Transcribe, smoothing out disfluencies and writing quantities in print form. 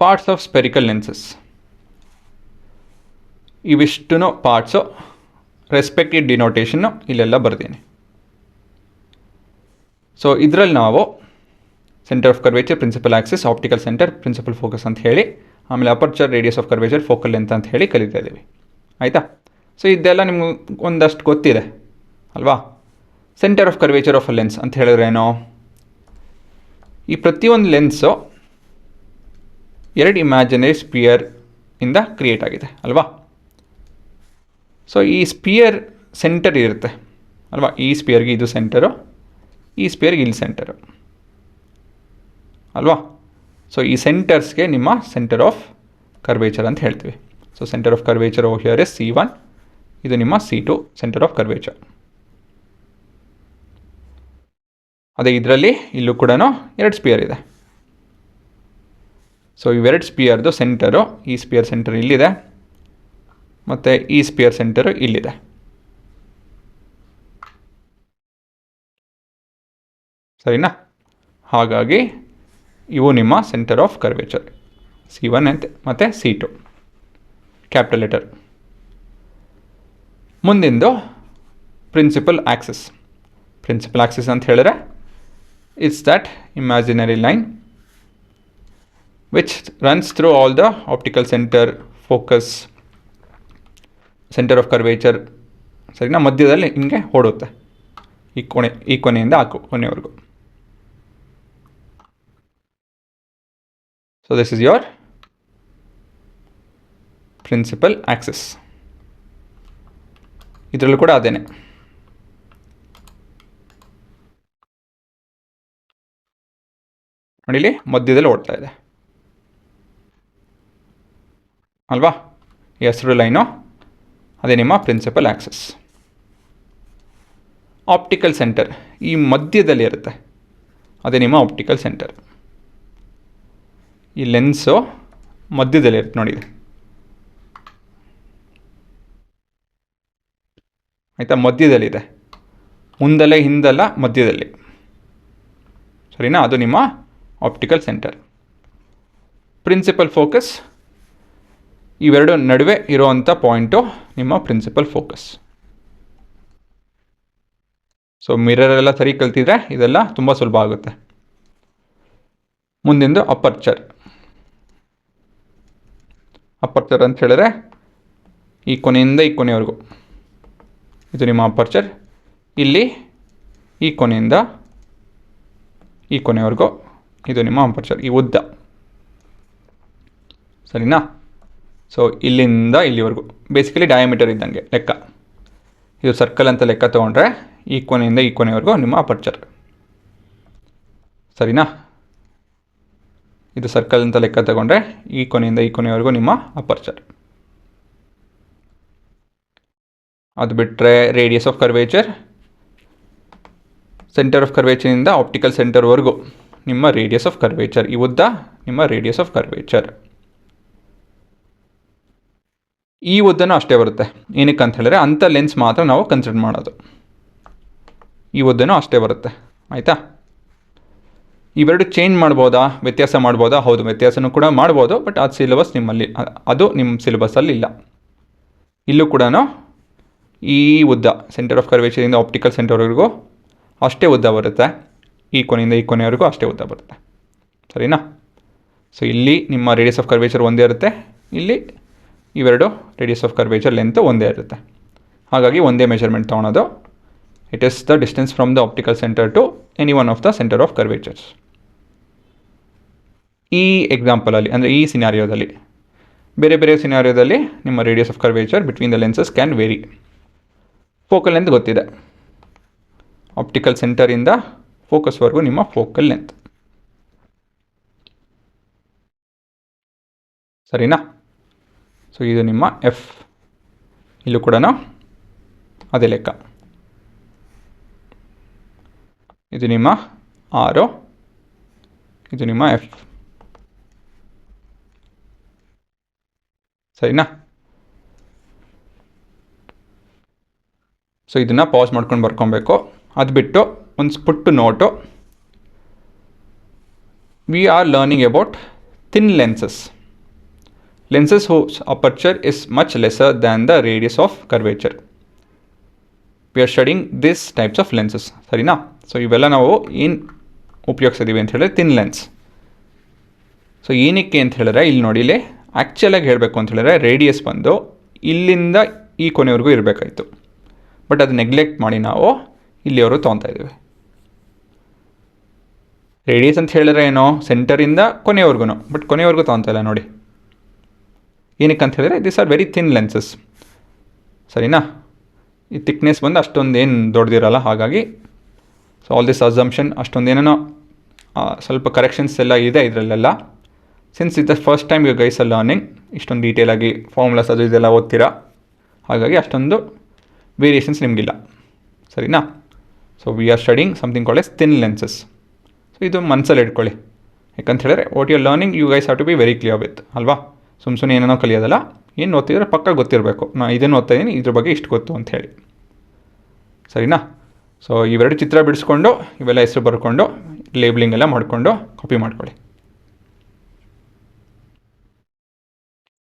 Parts of spherical lenses. ಇವಿಷ್ಟು parts respective ಡಿನೋಟೇಷನ್ನು ಇಲ್ಲೆಲ್ಲ ಬರ್ತೀನಿ. ಸೊ ಇದರಲ್ಲಿ ನಾವು centre of curvature, principal axis, optical centre, principal focus ಅಂತ ಹೇಳಿ, ಆಮೇಲೆ aperture, radius of curvature, focal length ಅಂತ ಹೇಳಿ ಕಲಿತಾ ಇದ್ದೀವಿ. ಆಯಿತಾ? ಸೊ ಇದೆಲ್ಲ ನಿಮ್ಗೆ ಒಂದಷ್ಟು ಗೊತ್ತಿದೆ ಅಲ್ವಾ? Centre of curvature of a lens ಅಂತ ಹೇಳಿದ್ರೇನೋ, ಈ ಪ್ರತಿಯೊಂದು ಲೆನ್ಸು ಎರಡು ಇಮ್ಯಾಜಿನರಿ ಸ್ಪಿಯರ್ ಇಂದ ಕ್ರಿಯೇಟ್ ಆಗಿದೆ ಅಲ್ವಾ? ಸೊ ಈ ಸ್ಪಿಯರ್ ಸೆಂಟರ್ ಇರುತ್ತೆ ಅಲ್ವಾ? ಈ ಸ್ಪಿಯರ್ಗೆ ಇದು ಸೆಂಟರು, ಈ ಸ್ಪಿಯರ್ಗೆ ಇಲ್ಲಿ ಸೆಂಟರು ಅಲ್ವಾ? ಸೊ ಈ ಸೆಂಟರ್ಸ್ಗೆ ನಿಮ್ಮ ಸೆಂಟರ್ ಆಫ್ ಕರ್ವೇಚರ್ ಅಂತ ಹೇಳ್ತೀವಿ. So centre of curvature over here is C1, ಇದು ನಿಮ್ಮ C2 ಸೆಂಟರ್ ಆಫ್ ಕರ್ವೇಚರ್. ಅದೇ ಇದರಲ್ಲಿ ಇಲ್ಲೂ ಕೂಡ ಎರಡು ಸ್ಪಿಯರ್ ಇದೆ. ಸೊ ಇವೆರಡು ಸ್ಪಿಯರ್ದು ಸೆಂಟರು, ಈ ಸ್ಪಿಯರ್ ಸೆಂಟರ್ ಇಲ್ಲಿದೆ ಮತ್ತು ಈ ಸ್ಪಿಯರ್ ಸೆಂಟರು ಇಲ್ಲಿದೆ. ಸರಿನಾ? ಹಾಗಾಗಿ ಇವು ನಿಮ್ಮ ಸೆಂಟರ್ ಆಫ್ ಕರ್ವೇಚರ್ C1 ಮತ್ತು C2 ಕ್ಯಾಪಿಟಲ್ ಲೆಟರ್. ಮುಂದಿಂದು ಪ್ರಿನ್ಸಿಪಲ್ ಆಕ್ಸಿಸ್. ಪ್ರಿನ್ಸಿಪಲ್ ಆಕ್ಸಿಸ್ ಅಂತ ಹೇಳಿದ್ರೆ it's that imaginary line which runs through all the optical centre, focus, centre of curvature. ಸರಿನಾ? ಮಧ್ಯದಲ್ಲಿ ಹಿಂಗೆ ಓಡುತ್ತೆ ಈ ಕೊನೆಯಿಂದ ಆ ಕೊನೆವರೆಗೂ. So this is your principal axis. ಇದರಲ್ಲೂ ಕೂಡ ಅದೇನೆ. ನೋಡಿ ಇಲ್ಲಿ ಮಧ್ಯದಲ್ಲಿ ಓಡ್ತಾ ಇದೆ ಅಲ್ವಾ? ಈ ಹಸಿರು ಲೈನು ಅದೇ ನಿಮ್ಮ ಪ್ರಿನ್ಸಿಪಲ್ ಆಕ್ಸಿಸ್. ಆಪ್ಟಿಕಲ್ ಸೆಂಟರ್ ಈ ಮಧ್ಯದಲ್ಲಿ ಇರುತ್ತೆ, ಅದೇ ನಿಮ್ಮ ಆಪ್ಟಿಕಲ್ ಸೆಂಟರ್. ಈ ಲೆನ್ಸು ಮಧ್ಯದಲ್ಲಿ ಇರುತ್ತೆ ನೋಡಿ, ಆಯಿತಾ? ಮಧ್ಯದಲ್ಲಿದೆ, ಮುಂದಲ್ಲ ಹಿಂದಲ್ಲ, ಮಧ್ಯದಲ್ಲಿ. ಸರಿನಾ? ಅದು ನಿಮ್ಮ ಆಪ್ಟಿಕಲ್ ಸೆಂಟರ್. ಪ್ರಿನ್ಸಿಪಲ್ ಫೋಕಸ್ ಇವೆರಡು ನಡುವೆ ಇರುವಂಥ ಪಾಯಿಂಟು ನಿಮ್ಮ ಪ್ರಿನ್ಸಿಪಲ್ ಫೋಕಸ್. ಸೊ ಮಿರರೆಲ್ಲ ಸರಿ ಕಲ್ತಿದ್ರೆ ಇದೆಲ್ಲ ತುಂಬ ಸುಲಭ ಆಗುತ್ತೆ. ಮುಂದಿಂದು ಅಪರ್ಚರ್. ಅಪರ್ಚರ್ ಅಂತ ಹೇಳಿದ್ರೆ ಈ ಕೊನೆಯಿಂದ ಈ ಕೊನೆಯವರೆಗೂ ಇದು ನಿಮ್ಮ ಅಪರ್ಚರ್. ಇಲ್ಲಿ ಈ ಕೊನೆಯಿಂದ ಈ ಕೊನೆಯವರೆಗೂ ಇದು ನಿಮ್ಮ ಅಪರ್ಚರ್, ಈ ಉದ್ದ. ಸರಿನಾ? ಸೊ ಇಲ್ಲಿಂದ ಇಲ್ಲಿವರೆಗೂ ಬೇಸಿಕಲಿ ಡಯಾಮೀಟರ್ ಇದ್ದಂಗೆ ಲೆಕ್ಕ. ಇದು ಸರ್ಕಲ್ ಅಂತ ಲೆಕ್ಕ ತೊಗೊಂಡ್ರೆ ಈ ಕೊನೆಯಿಂದ ಈ ಕೊನೆಯವರೆಗೂ ನಿಮ್ಮ ಅಪರ್ಚರ್. ಸರಿನಾ? ಇದು ಸರ್ಕಲ್ ಅಂತ ಲೆಕ್ಕ ತಗೊಂಡ್ರೆ ಈ ಕೊನೆಯಿಂದ ಈ ಕೊನೆಯವರೆಗೂ ನಿಮ್ಮ ಅಪರ್ಚರ್. ಅದು ಬಿಟ್ಟರೆ radius of curvature, centre of ಕರ್ವೇಚರಿಂದ ಆಪ್ಟಿಕಲ್ ಸೆಂಟರ್ವರೆಗೂ ನಿಮ್ಮ ರೇಡಿಯಸ್ ಆಫ್ ಕರ್ವೇಚರ್. ಈ ಉದ್ದ ನಿಮ್ಮ ರೇಡಿಯಸ್ ಆಫ್ ಕರ್ವೇಚರ್. ಈ ಉದ್ದನೂ ಅಷ್ಟೇ ಬರುತ್ತೆ. ಏನಕ್ಕೆ ಅಂತ ಹೇಳಿದ್ರೆ ಅಂಥ ಲೆನ್ಸ್ ಮಾತ್ರ ನಾವು ಕನ್ಸಿಡರ್ ಮಾಡೋದು. ಈ ಉದ್ದನೂ ಅಷ್ಟೇ ಬರುತ್ತೆ. ಆಯಿತಾ? ಇವೆರಡು ಚೇಂಜ್ ಮಾಡ್ಬೋದಾ, ವ್ಯತ್ಯಾಸ ಮಾಡ್ಬೋದಾ? ಹೌದು, ವ್ಯತ್ಯಾಸನೂ ಕೂಡ ಮಾಡ್ಬೋದು, ಬಟ್ ಅದು ಸಿಲೆಬಸ್ ನಿಮ್ಮಲ್ಲಿ, ಅದು ನಿಮ್ಮ ಸಿಲೆಬಸ್ಸಲ್ಲಿ ಇಲ್ಲ. ಇಲ್ಲೂ ಕೂಡ ಈ ಉದ್ದ ಸೆಂಟರ್ ಆಫ್ ಕರ್ವೇಚರಿಂದ ಆಪ್ಟಿಕಲ್ ಸೆಂಟರ್ವರೆಗೂ ಅಷ್ಟೇ ಉದ್ದ ಬರುತ್ತೆ, ಈ ಕೊನೆಯಿಂದ ಈ ಕೊನೆಯವರೆಗೂ ಅಷ್ಟೇ ಉದ್ದ ಬರುತ್ತೆ. ಸರಿನಾ? ಸೊ ಇಲ್ಲಿ ನಿಮ್ಮ ರೇಡಿಯಸ್ ಆಫ್ ಕರ್ವೇಚರ್ ಒಂದೇ ಇರುತ್ತೆ, ಇಲ್ಲಿ ಇವೆರಡು ರೇಡಿಯಸ್ ಆಫ್ ಕರ್ವೇಚರ್ ಲೆಂತ್ ಒಂದೇ ಇರುತ್ತೆ. ಹಾಗಾಗಿ ಒಂದೇ ಮೆಜರ್ಮೆಂಟ್ ತೊಗೊಳೋದು. It is the distance from the optical centre to any one of the centre of curvatures. ಈ ಎಕ್ಸಾಂಪಲಲ್ಲಿ ಅಂದರೆ ಈ ಸಿನಾರಿಯೋದಲ್ಲಿ, ಬೇರೆ ಬೇರೆ ಸಿನಾರಿಯೋದಲ್ಲಿ ನಿಮ್ಮ radius of curvature between the lenses can vary. Focal length ಗೊತ್ತಿದೆ, ಆಪ್ಟಿಕಲ್ ಸೆಂಟರಿಂದ ಫೋಕಸ್ವರೆಗೂ ನಿಮ್ಮ ಫೋಕಲ್ ಲೆಂತ್. ಸರಿನಾ? ಸೊ ಇದು ನಿಮ್ಮ ಎಫ್. ಇಲ್ಲೂ ಕೂಡ ಅದೇ ಲೆಕ್ಕ. ಇದು ನಿಮ್ಮ ಆರು, ಇದು ನಿಮ್ಮ ಎಫ್. ಸರಿನಾ? ಸೊ ಇದನ್ನು ಪಾಸ್ ಮಾಡ್ಕೊಂಡು ಬರ್ಕೊಬೇಕು. ಅದು ಬಿಟ್ಟು ಒಂದು ಪುಟ್ಟು note, we are learning about thin lenses. Lenses whose aperture is much lesser than the radius of curvature. We are studying these types of lenses. ಸರಿನಾ? ಸೊ ಇವೆಲ್ಲ ನಾವು ಏನು ಉಪಯೋಗಿಸಿದ್ದೀವಿ ಅಂತ ಹೇಳಿದ್ರೆ ತಿನ್ ಲೆನ್ಸ್. ಸೊ ಏನಕ್ಕೆ ಅಂತ ಹೇಳಿದ್ರೆ ಇಲ್ಲಿ ನೋಡಿ, ಇಲ್ಲಿ ಆ್ಯಕ್ಚುಲಾಗಿ ಹೇಳಬೇಕು ಅಂತ ಹೇಳಿದ್ರೆ ರೇಡಿಯಸ್ ಬಂದು ಇಲ್ಲಿಂದ ಈ ಕೊನೆವರೆಗೂ ಇರಬೇಕಾಯಿತು. ಬಟ್ ಅದು ನೆಗ್ಲೆಕ್ಟ್ ಮಾಡಿ ನಾವು ಇಲ್ಲಿಯವರು ತೊಗೊತಾ ಇದ್ದೀವಿ. ರೇಡಿಯಸ್ ಅಂತ ಹೇಳಿದ್ರೆ ಏನೋ ಸೆಂಟರಿಂದ ಕೊನೆವರೆಗೂ, ಬಟ್ ಕೊನೆವರೆಗೂ ತೊಗೊತಾ ಇಲ್ಲ ನೋಡಿ. ಏನಕ್ಕೆ ಅಂತ ಹೇಳಿದ್ರೆ this are very thin lenses. ಸರಿನಾ? ಈ ಥಿಕ್ನೆಸ್ ಬಂದು ಅಷ್ಟೊಂದು ಏನು ದೊಡ್ಡದಿರಲ್ಲ. ಹಾಗಾಗಿ ಸೊ ಆಲ್ ದಿಸ್ ಅಸಂಪ್ಷನ್ ಅಷ್ಟೊಂದೇನೋ ಸ್ವಲ್ಪ ಕರೆಕ್ಷನ್ಸ್ ಎಲ್ಲ ಇದೆ ಇದರಲ್ಲೆಲ್ಲ. Since it the first time you guys are learning, ಇಷ್ಟೊಂದು ಡೀಟೇಲಾಗಿ ಫಾರ್ಮುಲಾಸ್ ಅದು ಇದೆಲ್ಲ ಓದ್ತೀರಾ, ಹಾಗಾಗಿ ಅಷ್ಟೊಂದು ವೇರಿಯೇಷನ್ಸ್ ನಿಮಗಿಲ್ಲ. ಸರಿನಾ? So we are studying something called as thin lenses. So ಇದು ಮನಸ್ಸಲ್ಲಿ ಇಟ್ಕೊಳ್ಳಿ. ಯಾಕಂತ ಹೇಳಿದ್ರೆ what you are learning you guys have to be very clear with, ಅಲ್ವಾ? ಸುಮ್ಮನೆ ಏನೇನೋ ಕಲಿಯೋದಲ್ಲ, ಏನು ಓದ್ತಿದ್ರೆ ಪಕ್ಕ ಗೊತ್ತಿರಬೇಕು. ನಾನು ಇದನ್ನು ಓದ್ತಾ ಇದ್ದೀನಿ, ಇದ್ರ ಬಗ್ಗೆ ಇಷ್ಟು ಗೊತ್ತು ಅಂತ ಹೇಳಿ. ಸರಿನಾ? ಸೊ ಇವೆರಡು ಚಿತ್ರ ಬಿಡಿಸ್ಕೊಂಡು ಇವೆಲ್ಲ ಹೆಸರು ಬರ್ಕೊಂಡು ಲೇಬ್ಲಿಂಗ್ ಎಲ್ಲ ಮಾಡಿಕೊಂಡು ಕಾಪಿ ಮಾಡ್ಕೊಳ್ಳಿ.